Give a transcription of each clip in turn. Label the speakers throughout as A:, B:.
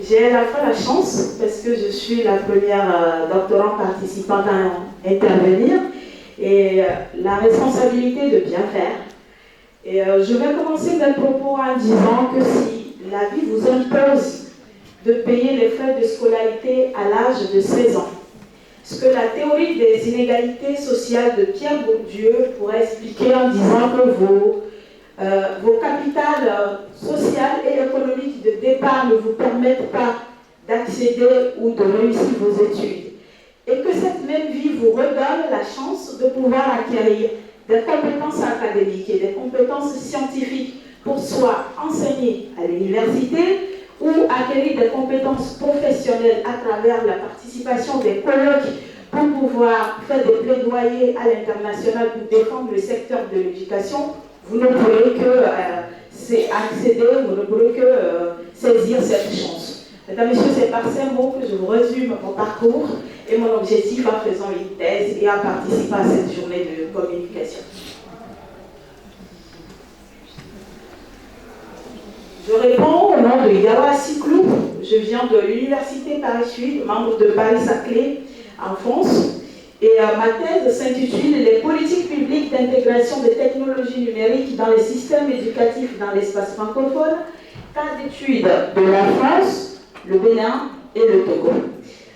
A: J'ai à la fois la chance, parce que je suis la première doctorante participante à intervenir, et la responsabilité de bien faire. Et je vais commencer mes propos en disant que si la vie vous impose de payer les frais de scolarité à l'âge de 16 ans, ce que la théorie des inégalités sociales de Pierre Bourdieu pourrait expliquer en disant que vos capitales sociales et économiques de départ ne vous permettent pas d'accéder ou de réussir vos études, et que cette même vie vous redonne la chance de pouvoir acquérir des compétences académiques et des compétences scientifiques pour soit enseigner à l'université ou acquérir des compétences professionnelles à travers la participation des colloques pour pouvoir faire des plaidoyers à l'international pour défendre le secteur de l'éducation, vous ne pourrez que accéder, vous ne pourrez que saisir cette chance. Mesdames et messieurs, c'est par ces mots que je vous résume mon parcours et mon objectif en faisant une thèse et en participant à cette journée de communication. Je réponds au nom de Yawa Siklou. Je viens de l'Université Paris-Sud, membre de Paris-Saclay en France. Et ma thèse s'intitule « Les politiques publiques d'intégration des technologies numériques dans les systèmes éducatifs dans l'espace francophone, cas d'études de la France, le Bénin et le Togo ».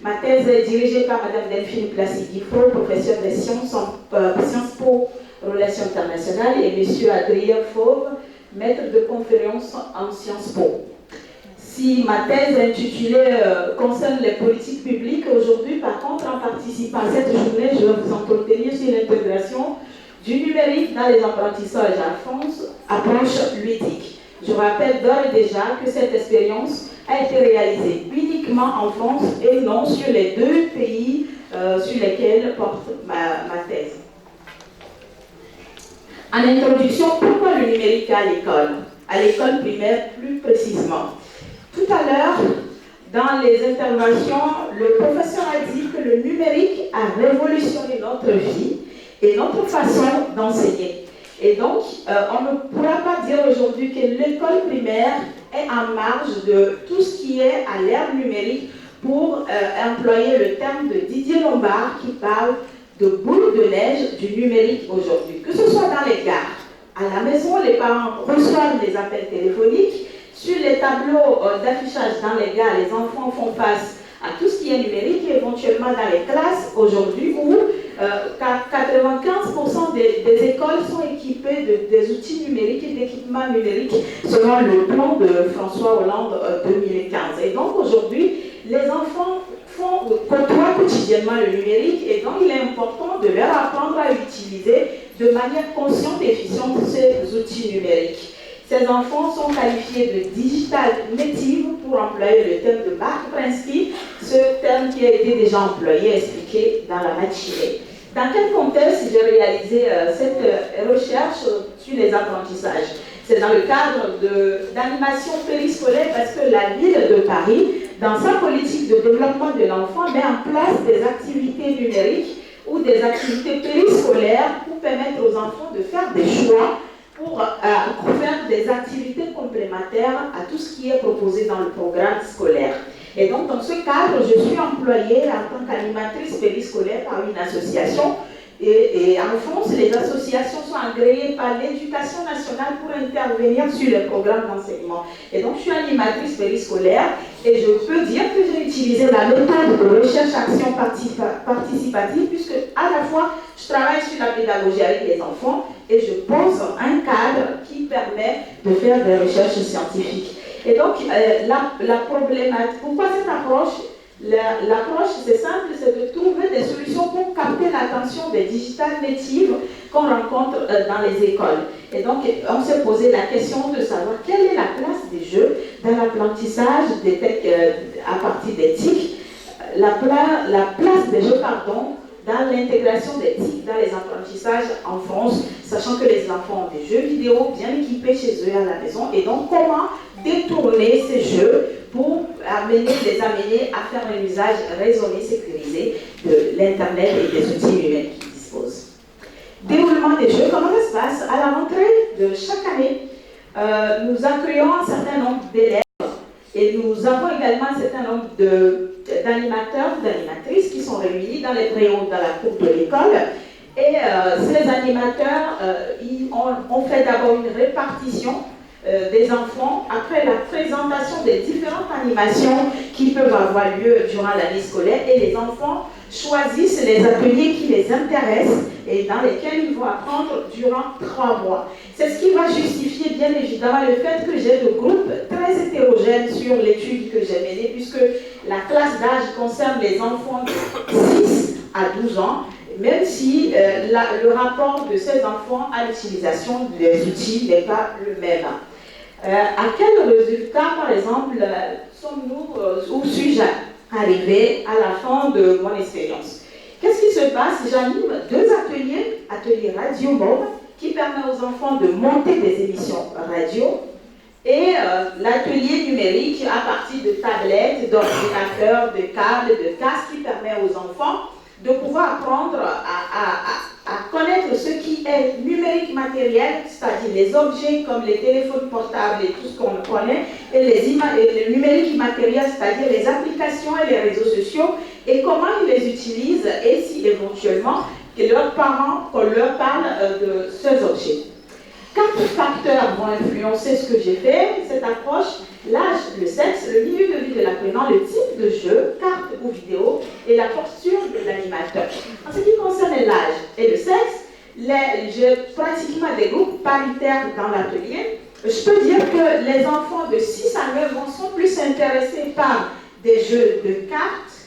A: Ma thèse est dirigée par Mme Delphine Placide-Guifo, professeure des Sciences Po Relations internationales, et M. Adrien Fauve, maître de conférence en Sciences Po. Si ma thèse intitulée concerne les politiques publiques, aujourd'hui, par contre, en participant à cette journée, je vais vous entretenir sur l'intégration du numérique dans les apprentissages en France, approche ludique. Je rappelle d'ores et déjà que cette expérience a été réalisée uniquement en France et non sur les 2 pays sur lesquels porte ma thèse. En introduction, pourquoi le numérique à l'école primaire plus précisément? Tout à l'heure, dans les interventions, le professeur a dit que le numérique a révolutionné notre vie et notre façon d'enseigner. Et donc, on ne pourra pas dire aujourd'hui que l'école primaire est en marge de tout ce qui est à l'ère numérique pour employer le terme de Didier Lombard qui parle de boule de neige du numérique aujourd'hui. Que ce soit dans les gares, à la maison, les parents reçoivent des appels téléphoniques. Sur les tableaux d'affichage dans les gares, les enfants font face à tout ce qui est numérique, et éventuellement dans les classes aujourd'hui où 95% des écoles sont équipées des outils numériques et d'équipements numériques selon le plan de François Hollande 2015. Et donc aujourd'hui, les enfants côtoient quotidiennement le numérique, et donc il est important de leur apprendre à utiliser de manière consciente et efficiente ces outils numériques. Ces enfants sont qualifiés de digital native pour employer le terme de Marc Prensky, ce terme qui a été déjà employé et expliqué dans la matinée. Dans quel contexte j'ai réalisé cette recherche sur les apprentissages? C'est dans le cadre d'animation périscolaire, parce que la ville de Paris, dans sa politique de développement de l'enfant, met en place des activités numériques ou des activités périscolaires pour permettre aux enfants de faire des choix pour faire des activités complémentaires à tout ce qui est proposé dans le programme scolaire. Et donc, dans ce cadre, je suis employée en tant qu'animatrice périscolaire par une association. Et en France, les associations sont agréées par l'Éducation nationale pour intervenir sur les programmes d'enseignement. Et donc, je suis animatrice périscolaire et je peux dire que j'ai utilisé la méthode de recherche-action participative, puisque à la fois, je travaille sur la pédagogie avec les enfants et je pose un cadre qui permet de faire des recherches scientifiques. Et donc, la problématique, pourquoi cette approche? L'approche, c'est simple, c'est de trouver des solutions pour capter l'attention des digital natives qu'on rencontre dans les écoles. Et donc, on s'est posé la question de savoir quelle est la place des jeux dans l'apprentissage à partir des TIC, la place des jeux, dans l'intégration des TIC dans les apprentissages en France, sachant que les enfants ont des jeux vidéo bien équipés chez eux à la maison, et donc comment détourner ces jeux pour les amener à faire un usage raisonné, sécurisé de l'Internet et des outils numériques qu'ils disposent. Déroulement des jeux, comment ça se passe? À la rentrée de chaque année, nous accueillons un certain nombre d'élèves, et Et nous avons également un certain nombre d'animateurs, d'animatrices qui sont réunis dans les préaux, dans la cour de l'école. Et ces animateurs, ont fait d'abord une répartition des enfants après la présentation des différentes animations qui peuvent avoir lieu durant l'année scolaire, et les enfants choisissent les ateliers qui les intéressent et dans lesquels ils vont apprendre durant 3 mois. C'est ce qui va justifier bien évidemment le fait que j'ai de groupes très hétérogènes sur l'étude que j'ai menée, puisque la classe d'âge concerne les enfants de 6 à 12 ans, même si le rapport de ces enfants à l'utilisation des outils n'est pas le même. À quel résultat, par exemple, sommes-nous ou suis-je arrivé à la fin de mon expérience? Qu'est-ce qui se passe? J'anime 2 ateliers radio MOB, qui permet aux enfants de monter des émissions radio, et l'atelier numérique à partir de tablettes, d'ordinateurs, de câbles, de casques, qui permet aux enfants de pouvoir apprendre à connaître ce qui est numérique matériel, c'est-à-dire les objets comme les téléphones portables et tout ce qu'on connaît, et le numérique immatériel, c'est-à-dire les applications et les réseaux sociaux, et comment ils les utilisent, et si éventuellement que leurs parents, qu'on leur parle de ces objets. 4 facteurs vont influencer ce que j'ai fait, cette approche: l'âge, le sexe, le milieu de vie de l'apprenant, le type de jeu, carte ou vidéo, et la posture de l'animateur. En ce qui concerne l'âge et le sexe, j'ai pratiquement des groupes paritaires dans l'atelier. Je peux dire que les enfants de 6 à 9 ans sont plus intéressés par des jeux de cartes,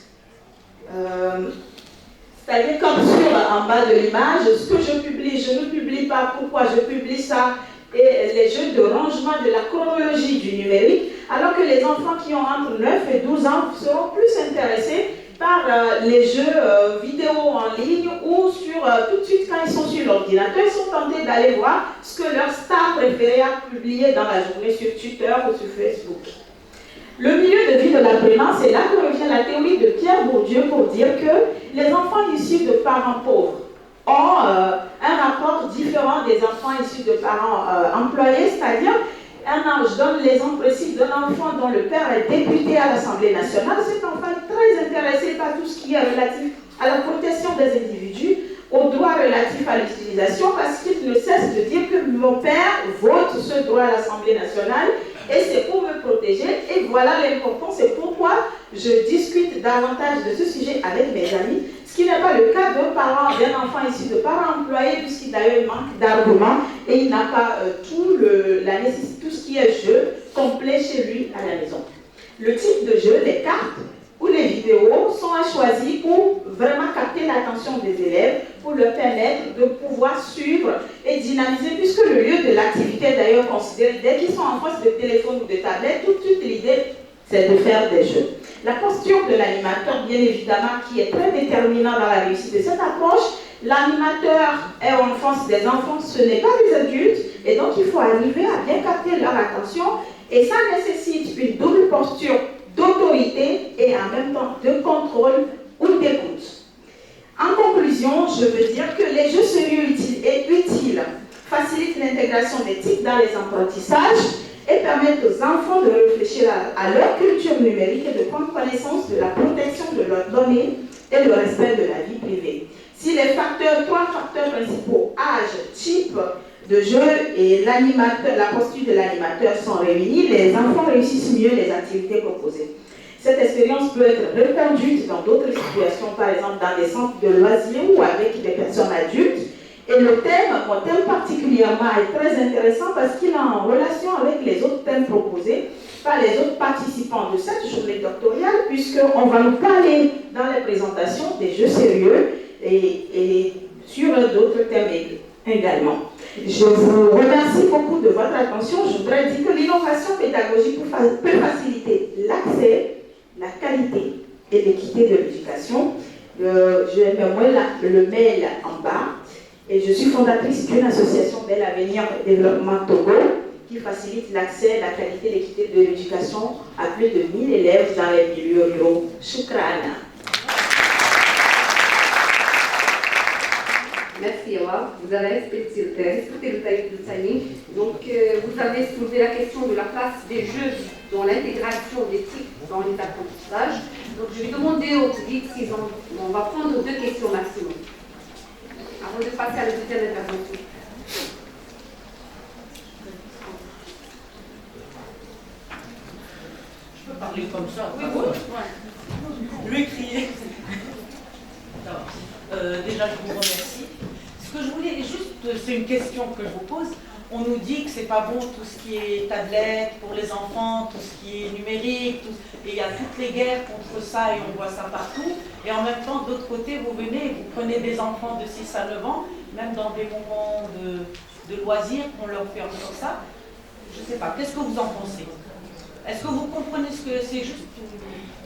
A: c'est-à-dire comme en bas de l'image, ce que je publie, je ne publie pas, pourquoi je publie ça, et les jeux de rangement de la chronologie du numérique, alors que les enfants qui ont entre 9 et 12 ans seront plus intéressés par les jeux vidéo en ligne, ou tout de suite quand ils sont sur l'ordinateur, ils sont tentés d'aller voir ce que leur star préférée a publié dans la journée sur Twitter ou sur Facebook. Le milieu de vie de l'apprenant, c'est là que revient la théorie de Pierre Bourdieu pour dire que les enfants issus de parents pauvres ont un rapport différent des enfants issus de parents employés, c'est-à-dire, je donne l'exemple précis d'un enfant dont le père est député à l'Assemblée nationale. Cet enfant est très intéressé par tout ce qui est relatif à la protection des individus, aux droits relatifs à l'utilisation, parce qu'il ne cesse de dire que mon père vote ce droit à l'Assemblée nationale, et c'est pour me protéger, et voilà l'important, c'est pourquoi je discute davantage de ce sujet avec mes amis, ce qui n'est pas le cas d'un enfant issu de parents employés, puisqu'il d'ailleurs manque d'arguments, et il n'a pas tout ce qui est jeu complet chez lui à la maison. Le type de jeu, les cartes ou les vidéos sont à choisir pour vraiment capter l'attention des élèves, pour leur permettre de pouvoir suivre et dynamiser, puisque le lieu de l'activité est d'ailleurs considéré, dès qu'ils sont en face de téléphone ou de tablette, tout de suite l'idée c'est de faire des jeux. La posture de l'animateur, bien évidemment, qui est très déterminant dans la réussite de cette approche. L'animateur est en face des enfants, ce n'est pas des adultes, et donc il faut arriver à bien capter leur attention, et ça nécessite une double posture d'autorité et en même temps de contrôle ou d'écoute. En conclusion, je veux dire que les jeux sérieux et utiles facilitent l'intégration des TIC dans les apprentissages et permettent aux enfants de réfléchir à leur culture numérique et de prendre connaissance de la protection de leurs données et le respect de la vie privée. Si les 3 facteurs principaux, âge, type de jeu et la posture de l'animateur sont réunis, les enfants réussissent mieux les activités proposées. Cette expérience peut être reproduite dans d'autres situations, par exemple dans des centres de loisirs ou avec des personnes adultes. Et mon thème particulièrement est très intéressant parce qu'il est en relation avec les autres thèmes proposés par les autres participants de cette journée doctorale, puisqu'on va nous parler dans les présentations des jeux sérieux et sur d'autres thèmes également. Je vous remercie beaucoup de votre attention. Je voudrais dire que l'innovation pédagogique peut faciliter l'accès, la qualité et l'équité de l'éducation. Je mets le mail en bas. Et je suis fondatrice d'une association Bel Avenir Développement Togo qui facilite l'accès, la qualité et l'équité de l'éducation à plus de 1000 élèves dans les milieux ruraux. Shukran.
B: Merci Awa. Vous avez respecté le timing. Donc vous avez soulevé la question de la place des jeux dans l'intégration des types dans les apprentissages. Donc je vais demander aux public s'ils ont... On va prendre 2 questions maximum. Avant de passer à la deuxième intervention.
C: Je peux parler comme ça?
B: Oui, bon. Ouais.
C: Je vais crier. Déjà, je vous remercie. Ce que je voulais juste, c'est une question que je vous pose. On nous dit que c'est pas bon tout ce qui est tablette pour les enfants, tout ce qui est numérique, et il y a toutes les guerres contre ça et on voit ça partout. Et en même temps, d'autre côté, vous venez, vous prenez des enfants de 6 à 9 ans, même dans des moments de loisirs, on leur fait encore ça. Je ne sais pas, qu'est-ce que vous en pensez? Est-ce que vous comprenez ce que c'est juste?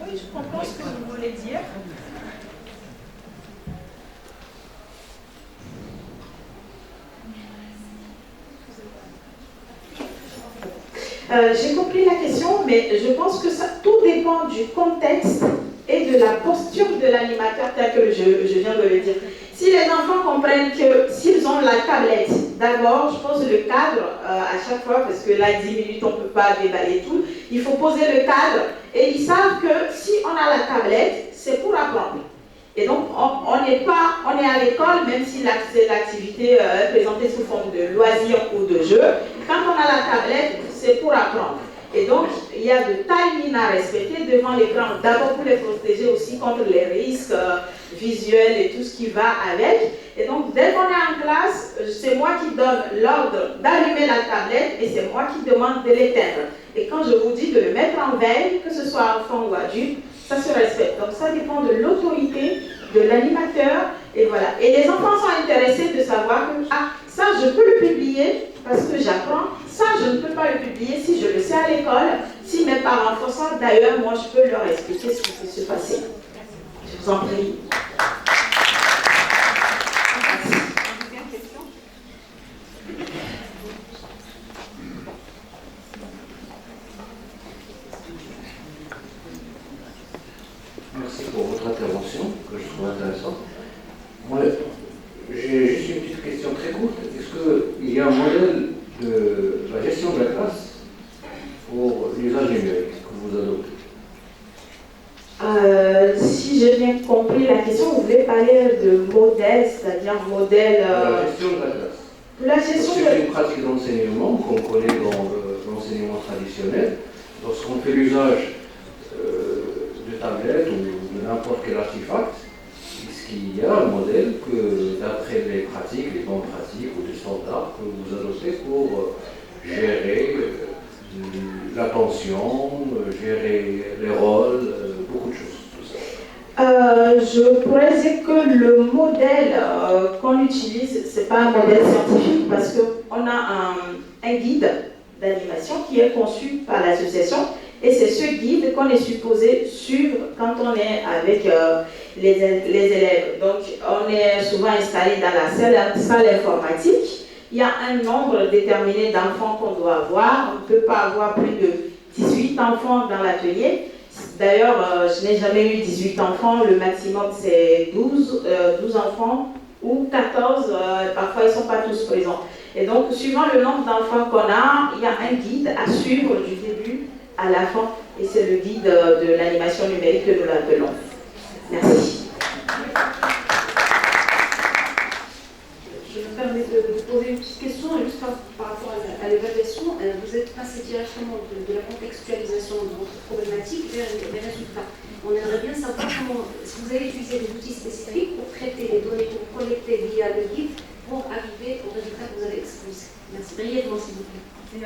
A: Oui, je comprends ce que vous voulez dire. J'ai compris la question, mais je pense que ça, tout dépend du contexte et de la posture de l'animateur, tel que je viens de le dire. Si les enfants comprennent que s'ils ont la tablette, d'abord, je pose le cadre à chaque fois, parce que là, 10 minutes, on ne peut pas déballer tout. Il faut poser le cadre et ils savent que si on a la tablette, c'est pour apprendre. Et donc, on est à l'école, même si l'activité est présentée sous forme de loisir ou de jeu. Quand on a la tablette, c'est pour apprendre. Et donc, il y a de timing à respecter devant l'écran. D'abord pour les protéger aussi contre les risques visuels et tout ce qui va avec. Et donc, dès qu'on est en classe, c'est moi qui donne l'ordre d'allumer la tablette et c'est moi qui demande de l'éteindre. Et quand je vous dis de le mettre en veille, que ce soit enfant ou adulte, ça se respecte. Donc, ça dépend de l'autorité de l'animateur. Et voilà. Et les enfants sont intéressés de savoir que, ah, ça, je peux le publier parce que j'apprends. Ça, je ne peux pas le publier si je le sais à l'école. Si mes parents font ça, d'ailleurs, moi, je peux leur expliquer ce qui peut se passer. Je vous en prie.
D: Merci pour votre intervention, que je trouve intéressante. Moi, j'ai juste une petite question très courte. Est-ce qu'il y a un modèle de la gestion de la classe pour l'usage numérique que vous adoptez?
A: Si j'ai bien compris la question, vous voulez parler de modèle, c'est-à-dire modèle...
D: La gestion de la classe.
A: La gestion de...
D: C'est une pratique d'enseignement qu'on connaît dans l'enseignement traditionnel. Lorsqu'on fait l'usage de tablettes ou de n'importe quel artefact, est-ce qu'il y a un modèle que, d'après les pratiques, les bonnes pratiques ou des standards que vous adoptez pour gérer l'attention, gérer les rôles, beaucoup de choses, tout ça?
A: Je pourrais dire que le modèle qu'on utilise, ce n'est pas un modèle scientifique parce qu'on a un guide d'animation qui est conçu par l'association et c'est ce guide qu'on est supposé suivre quand on est avec les élèves. Donc on est souvent installé dans la salle informatique. Il y a un nombre déterminé d'enfants qu'on doit avoir. On ne peut pas avoir plus de 18 enfants dans l'atelier. D'ailleurs, je n'ai jamais eu 18 enfants. Le maximum, c'est 12 enfants ou 14. Parfois, ils ne sont pas tous présents. Et donc, suivant le nombre d'enfants qu'on a, il y a un guide à suivre du début à la fin. Et c'est le guide de l'animation numérique que nous l'appelons. Merci.
B: Je me permets de vous poser une petite question, juste par rapport à l'évaluation. Vous êtes passé directement de la contextualisation de votre problématique vers les résultats. On aimerait bien savoir comment, si vous avez utilisé des outils spécifiques pour traiter les données que vous collectez via le guide pour arriver aux résultats que vous avez exposés. Merci. Brièvement, s'il vous plaît.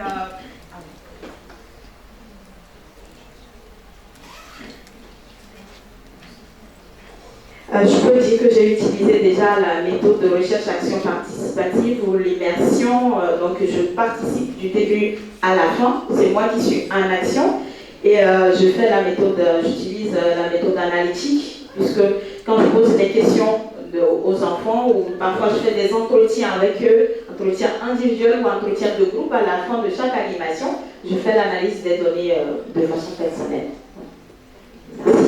A: Je peux dire que j'ai utilisé déjà la méthode de recherche-action participative ou l'immersion. Donc, je participe du début à la fin. C'est moi qui suis en action. Et je fais la méthode, j'utilise la méthode analytique, puisque quand je pose des questions aux enfants, ou parfois je fais des entretiens avec eux, entretiens individuels ou entretiens de groupe, à la fin de chaque animation, je fais l'analyse des données de façon personnelle. Merci.